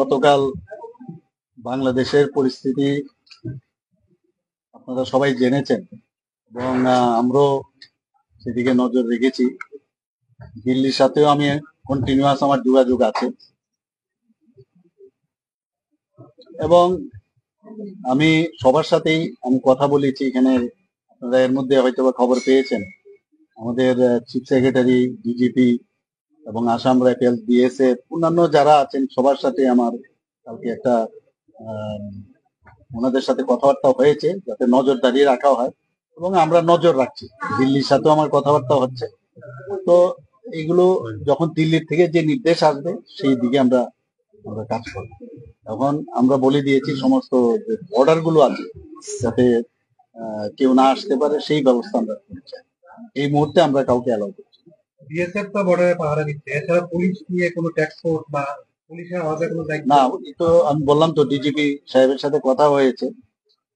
গতকাল বাংলাদেশের পরিস্থিতি আপনারা সবাই জেনেছেন এবং আমরাও সেদিকে নজর রেখেছি। দিল্লির সাথেও আমি কন্টিনিউয়াস আমার যোগাযোগ আছে এবং আমি সবার সাথেই আমি কথা বলেছি। এখানে আপনারা এর মধ্যে হয়তো বা খবর পেয়েছেন, আমাদের চিফ সেক্রেটারি, ডিজিপি এবং আসাম রাইফেলস, বিএসএফ, অন্যান্য যারা আছেন সবার সাথে আমার কালকে একটা ওনাদের সাথে কথাবার্তা হয়েছে যাতে নজরদারি রাখা হয় এবং আমরা নজর রাখছি। দিল্লির সাথেও আমার কথাবার্তা হচ্ছে। তো এগুলো যখন দিল্লির থেকে যে নির্দেশ আসবে সেই দিকে আমরা আমরা কাজ করব। এখন আমরা বলে দিয়েছি সমস্ত যে অর্ডার গুলো আছে যাতে কেউ না আসতে পারে সেই ব্যবস্থা আমরা করছি। এই মুহূর্তে আমরা কাউকে অ্যালাউ করছি না। বিএসএফ তো বর্ডারে পাহারা দিচ্ছে, এছাড়া পুলিশ নিয়ে কোনো ট্যাক্স ফোর্স বা পুলিশের আলাদা কোনো দায়িত্ব? না, এই তো আমি বললাম তো ডিজিপি সাহেবের সাথে কথা হয়েছে,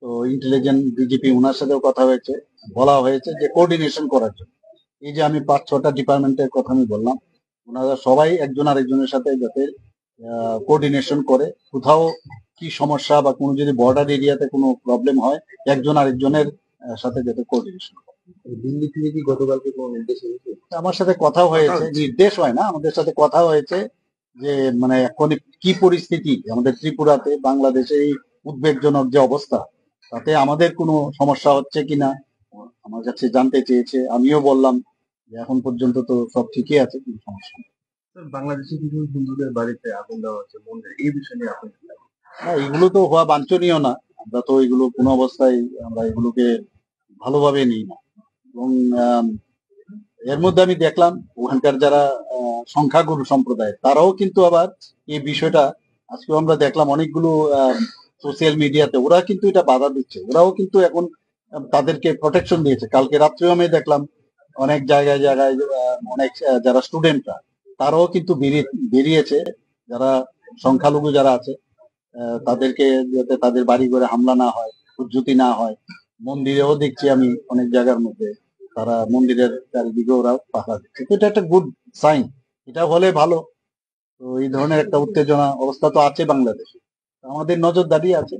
তো ইন্টেলিজেন্ট ডিজিপি ওনার সাথেও কথা হয়েছে, বলা হয়েছে যে কোঅর্ডিনেশন করার জন্য। এই যে আমি 5-6টা ডিপার্টমেন্টের কথা আমি বললাম, ওনারা সবাই একজন আরেকজনের সাথে যাতে কোঅর্ডিনেশন করে, কোথাও কি সমস্যা বা কোনো যদি বর্ডার এরিয়াতে কোনো প্রবলেম হয় একজন আরেকজনের সাথে যাতে কোঅর্ডিনেশন করে। দিল্লি থেকে কি গতকালকে কোনো নির্দেশ হয়েছে? আমার সাথে কথা হয়েছে, নির্দেশ হয় না, আমাদের সাথে কথা হয়েছে যে মানে এখন কি পরিস্থিতি আমাদের ত্রিপুরাতে, বাংলাদেশে এই উদ্বেগজনক যে অবস্থা, তাতে আমাদের কোনো সমস্যা হচ্ছে কিনা আমার কাছে জানতে চেয়েছে। আমিও বললাম যে এখন পর্যন্ত তো সব ঠিকই আছে, কোনো সমস্যা নেই। বাংলাদেশে কিছু হিন্দুদের বাড়িতে আগুন দেওয়া হচ্ছে মন্দিরে, এই বিষয় নিয়ে আপনি কি বলেন? না, এগুলো তো হওয়া বাঞ্ছনীয় না। আমরা তো এগুলো কোনো অবস্থায় আমরা এগুলোকে ভালোভাবে নিই না। এবং এর মধ্যে আমি দেখলাম ওখানকার যারা সংখ্যাগুরু সম্প্রদায় তারাও কিন্তু আবার এই বিষয়টা, আজকে আমরা দেখলাম অনেকগুলো সোশ্যাল মিডিয়াতে ওরা কিন্তু এটা বাধা দিচ্ছে। ওরাও কিন্তু এখন তাদেরকে প্রোটেকশন দিয়েছে। কালকে রাত্রেও আমি দেখলাম অনেক জায়গায় জায়গায় অনেক যারা স্টুডেন্টরা তারাও কিন্তু বেরিয়েছে, যারা সংখ্যালঘু যারা আছে তাদেরকে যাতে তাদের বাড়ি ঘরে হামলা না হয়, উজ্জুতি না হয়। মন্দিরেও দেখছি আমি অনেক জায়গার মধ্যে তারা মন্দিরের চারিদিকে ওরা পাহারা দিচ্ছে। তো এটা একটা গুড সাইন, এটা হলে ভালো। তো এই ধরনের একটা উত্তেজনা অবস্থা তো আছে বাংলাদেশে, আমাদের নজরদারি আছে।